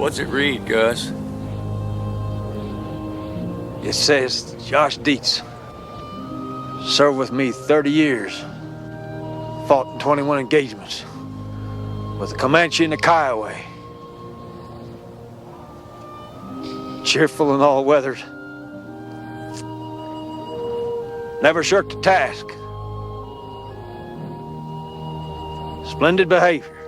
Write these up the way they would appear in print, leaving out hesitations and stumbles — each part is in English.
What's it read, Gus? It says Josh Dietz. Served with me 30 years. Fought in 21 engagements. With the Comanche and the Kiowa. Cheerful in all weathers. Never shirked a task. Splendid behavior.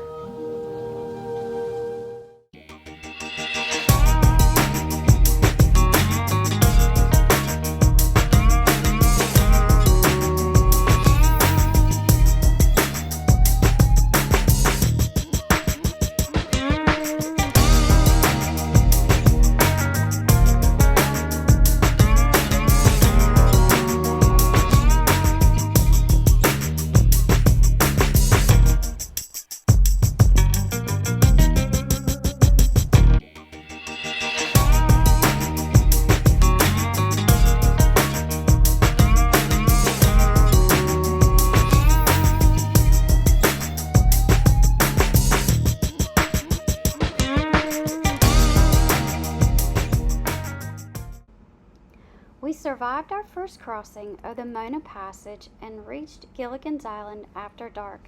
We survived our first crossing of the Mona Passage and reached Gilligan's Island after dark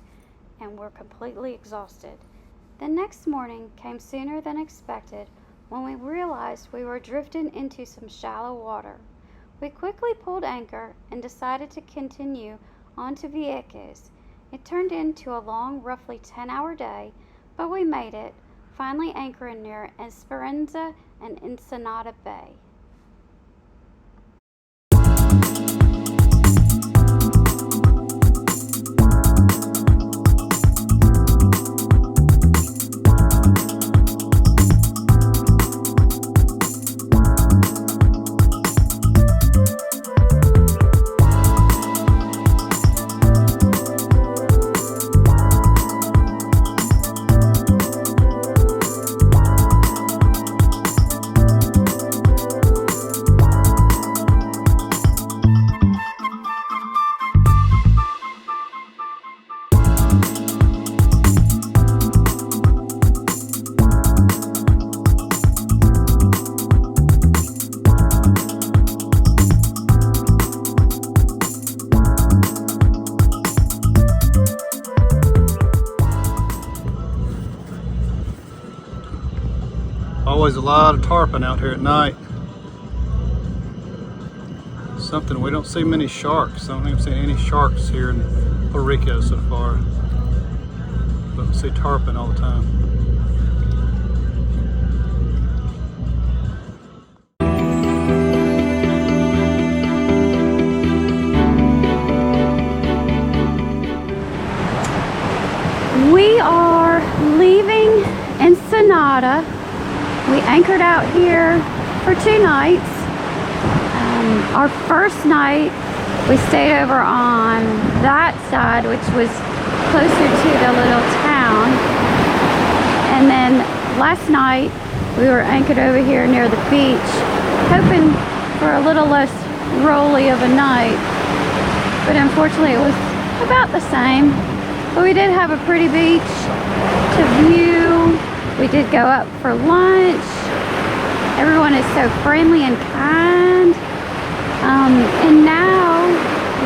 and were completely exhausted. The next morning came sooner than expected when we realized we were drifting into some shallow water. We quickly pulled anchor and decided to continue on to Vieques. It turned into a long, roughly 10-hour day, but we made it, finally anchoring near Esperanza and Ensenada Bay. Always a lot of tarpon out here at night. Something we don't see many sharks. I don't think I've seen any sharks here in Puerto Rico so far. But we see tarpon all the time. We are leaving Ensenada. We anchored out here for 2 nights. Our first night, we stayed over on that side, which was closer to the little town. And then last night, we were anchored over here near the beach, hoping for a little less rolly of a night. But unfortunately, it was about the same. But we did have a pretty beach to view. We did go up for lunch. Everyone is so friendly and kind. And now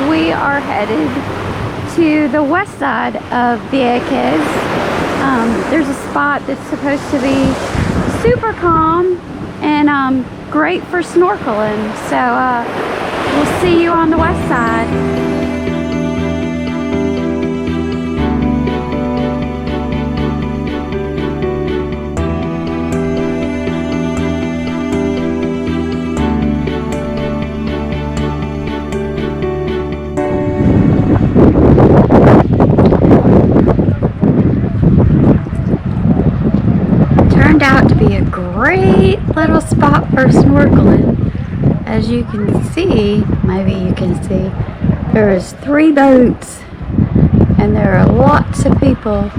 we are headed to the west side of Vieques. There's a spot that's supposed to be super calm and great for snorkeling. So we'll see you on the west side. Out to be a great little spot for snorkeling. As you can see, maybe you can see, there is 3 boats and there are lots of people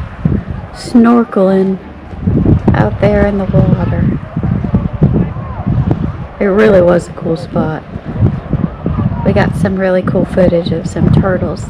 snorkeling out there in the water. It really was a cool spot. We got some really cool footage of some turtles.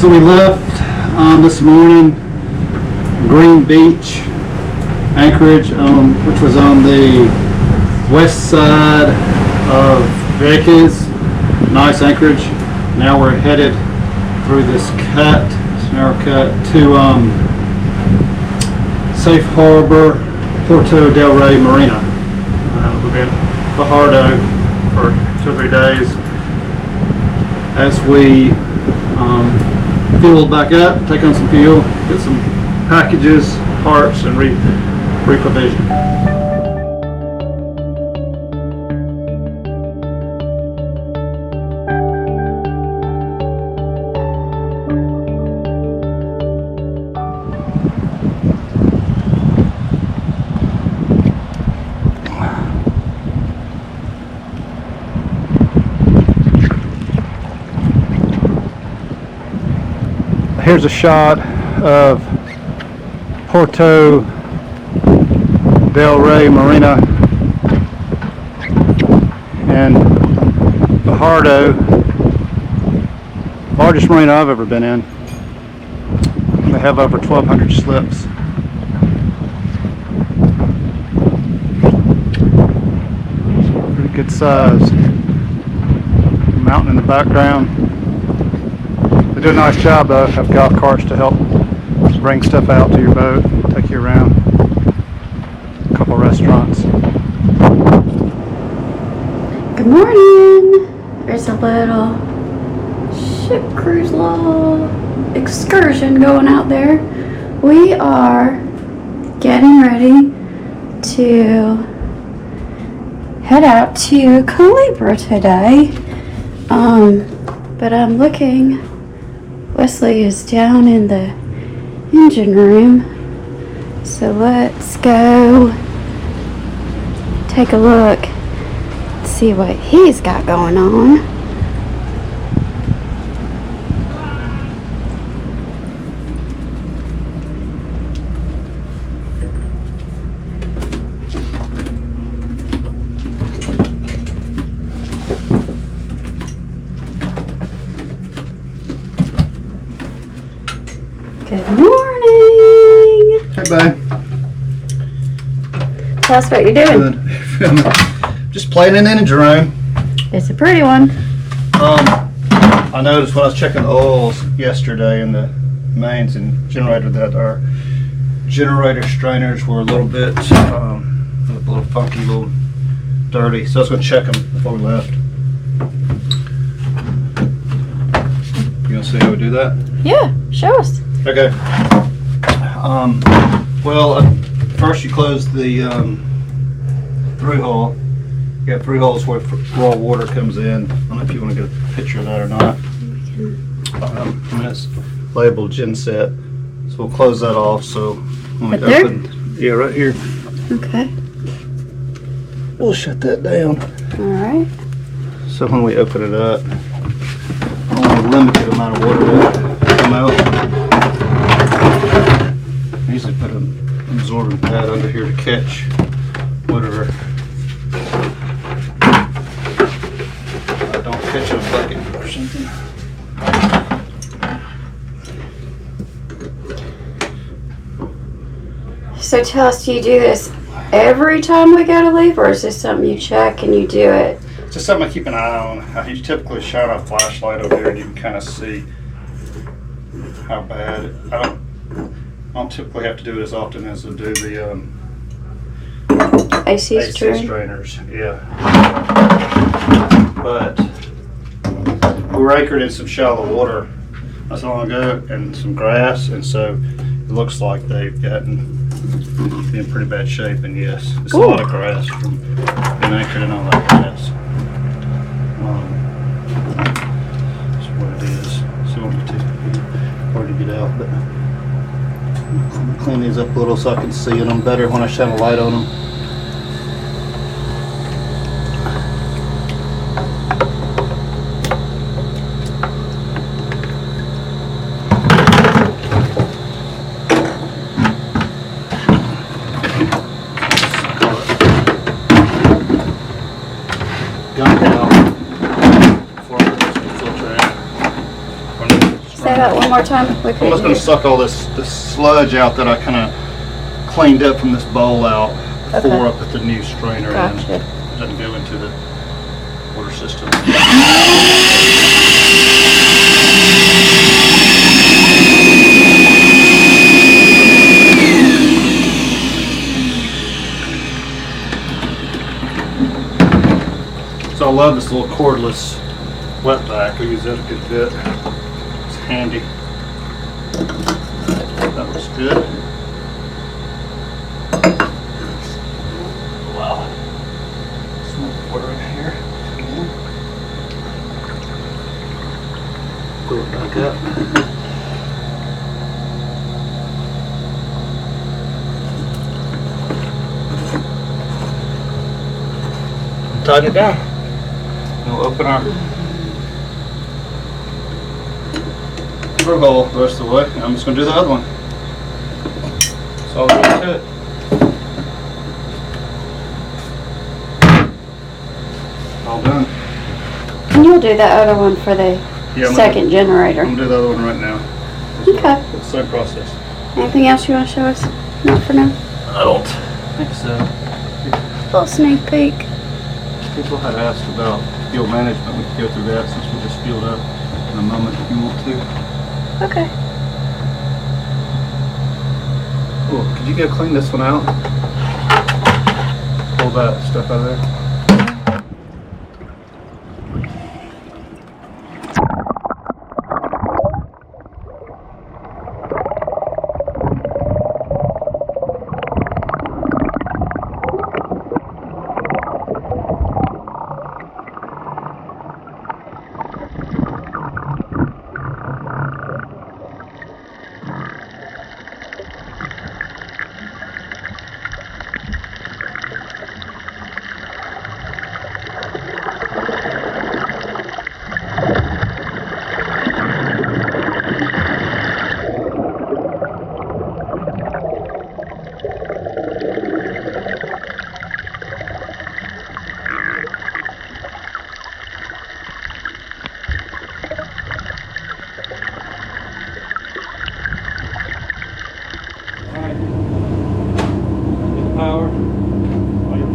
So we left this morning, Green Beach, Anchorage, which was on the west side of Vieques. Nice Anchorage. Now we're headed through this narrow cut to Safe Harbor, Puerto del Rey Marina. We've been at Fajardo for 2 or 3 days as we fuel back up, take on some fuel, get some packages, parts, and re-provision. Here's a shot of Puerto del Rey Marina and Fajardo, largest marina I've ever been in. They have over 1,200 slips. Pretty good size. Mountain in the background. They do a nice job though, have golf carts to help bring stuff out to your boat, take you around. A couple of restaurants. Good morning. There's a little ship cruise little excursion going out there. We are getting ready to head out to Culebra today. But I'm looking, Wesley is down in the engine room, so let's go take a look, see what he's got going on. Good morning. Hey, babe. Tell us what you're doing. Good. Just playing in the engine room. It's a pretty one. I noticed when I was checking the oils yesterday in the mains and generator that our generator strainers were a little bit, a little funky, a little dirty. So I was going to check them before we left. You want to see how we do that? Yeah, show us. Okay. First you close the through hole. You got 3 holes where raw water comes in. I don't know if you want to get a picture of that or not. And it's labeled Genset. So we'll close that off. So when we Right open, yeah, right here. Okay. We'll shut that down. Alright. So when we open it up, only a limited amount of water will come out. I usually put an absorbing pad under here to catch whatever. Don't catch a bucket or something. So tell us, do you do this every time we go to leave, or is this something you check and you do it? It's just something I keep an eye on. I typically shine a flashlight over here and you can kind of see how bad. I don't typically have to do it as often as I do the AC strainers. Yeah. But we were anchored in some shallow water not so long ago and some grass, and so it looks like they've gotten in pretty bad shape. And yes, it's a lot of grass from being anchored in all that grass. That's what it is. So it won't be too hard to get out, but I'm gonna clean these up a little so I can see them better when I shine a light on them. say that one more time? I'm just going to suck all this sludge out that I kind of cleaned up from this bowl out before I put the new strainer in. It doesn't go into the water system. So I love this little cordless wet vac. I use that a good bit. It's handy. That looks good. Wow. Some more water in here. Pull it back up. Tighten it down. We'll open our hole the rest of the way, and I'm just going to do the other one. That's all there is to it. All done. And you'll do that other one for the second generator. I'm going to do the other one right now. Okay. It's the same process. Anything else you want to show us? Not for now? I don't think so. Little sneak peek. People had asked about fuel management. We could go through that since we just fueled up in a moment if you want to. Okay. Oh, could you go clean this one out? Pull that stuff out of there.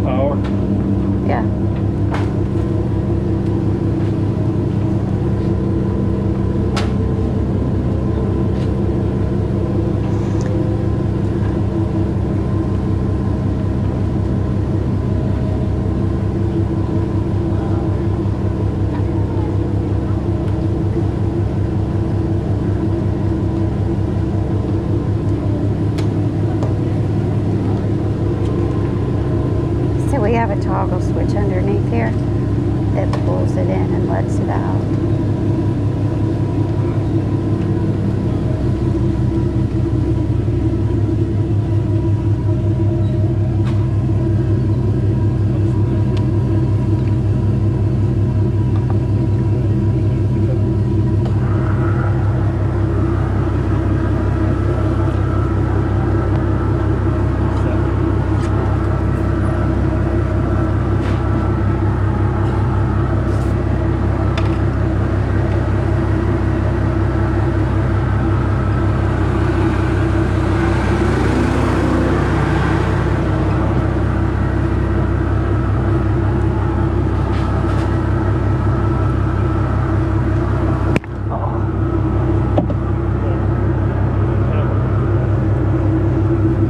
Power. Yeah. So we have a toggle switch underneath here that pulls it in and lets it out.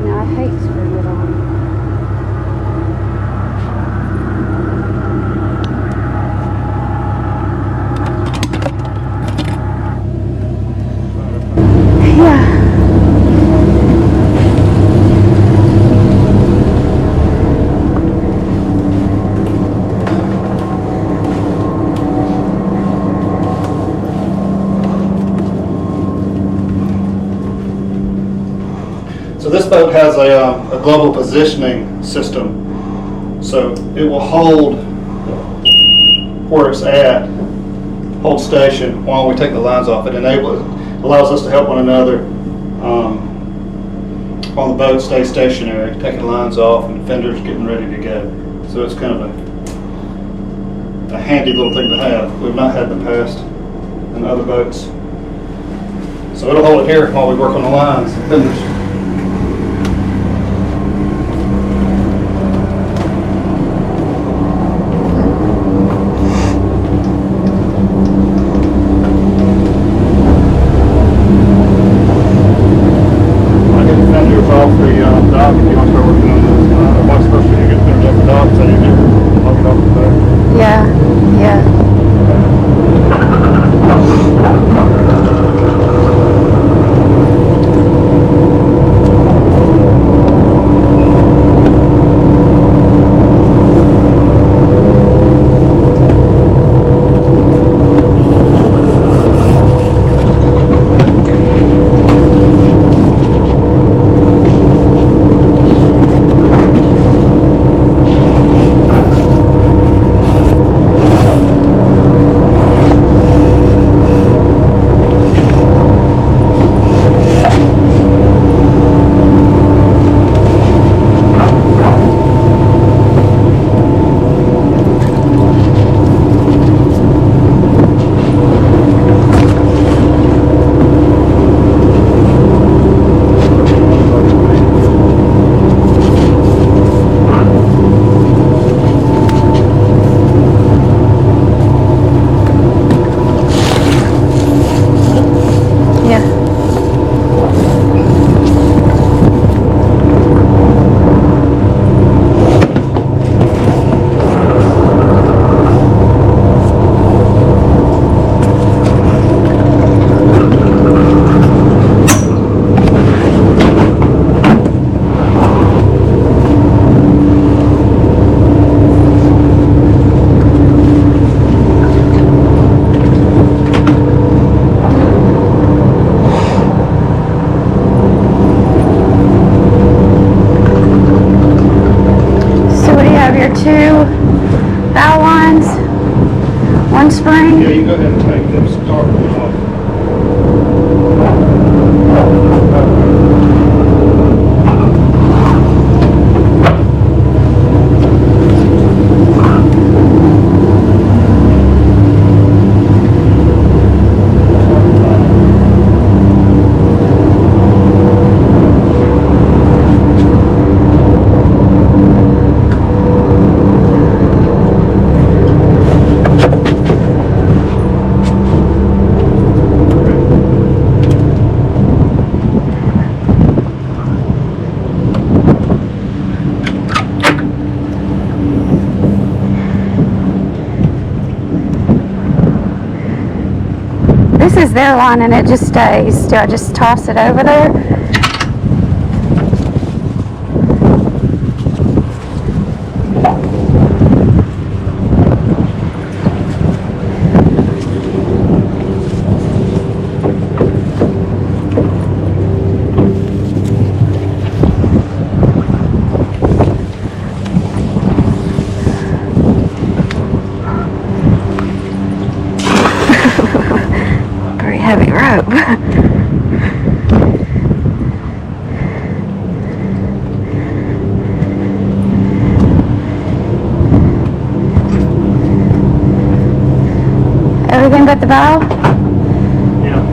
Now I hate screwing it on. Yeah. So this boat has a global positioning system. So it will hold where it's at, hold station while we take the lines off. It allows us to help one another while the boat stays stationary, taking the lines off and fenders getting ready to go. So it's kind of a handy little thing to have. We've not had in the past in other boats. So it'll hold it here while we work on the lines. Finish. Off the dock if you want to start working on this. Once first when you get finished off the dock, so you can log it off the back. Yeah, yeah. Spring? Yeah, you go ahead and take them start off. This is their line and it just stays. Do I just toss it over there? Heavy rope. Everything but the bow? Yeah.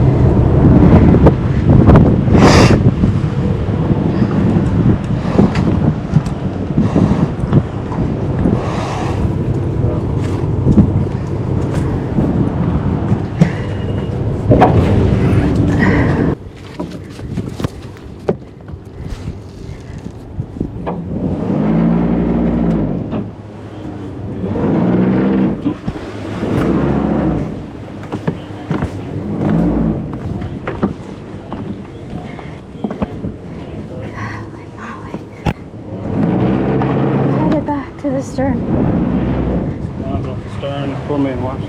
To the stern. Lines off the stern, pull me and watch.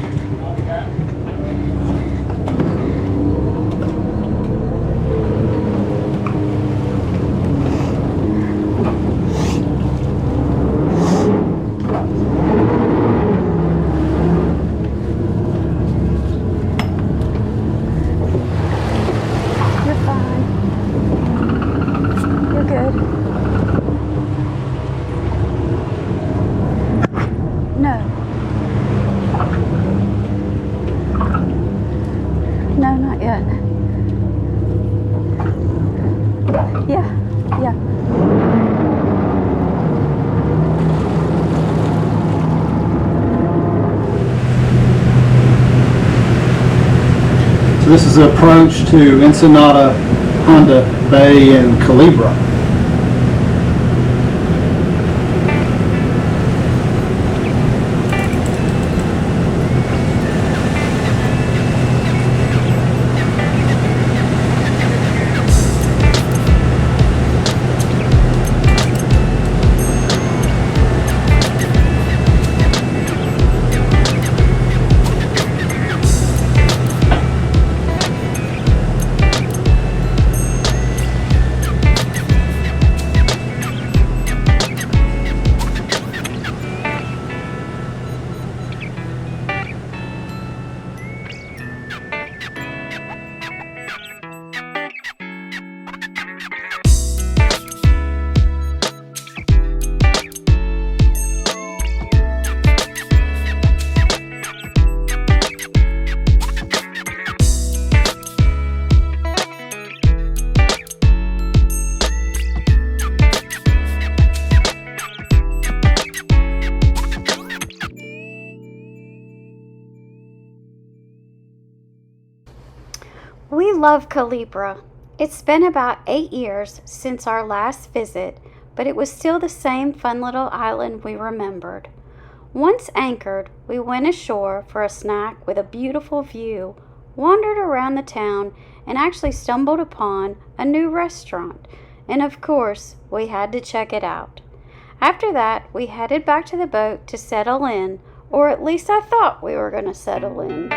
You're fine. You're good. No. So this is the approach to Ensenada, Honda Bay, and Culebra. We love Culebra. It's been about 8 years since our last visit, but it was still the same fun little island we remembered. Once anchored, we went ashore for a snack with a beautiful view, wandered around the town, and actually stumbled upon a new restaurant. And of course, we had to check it out. After that, we headed back to the boat to settle in, or at least I thought we were going to settle in.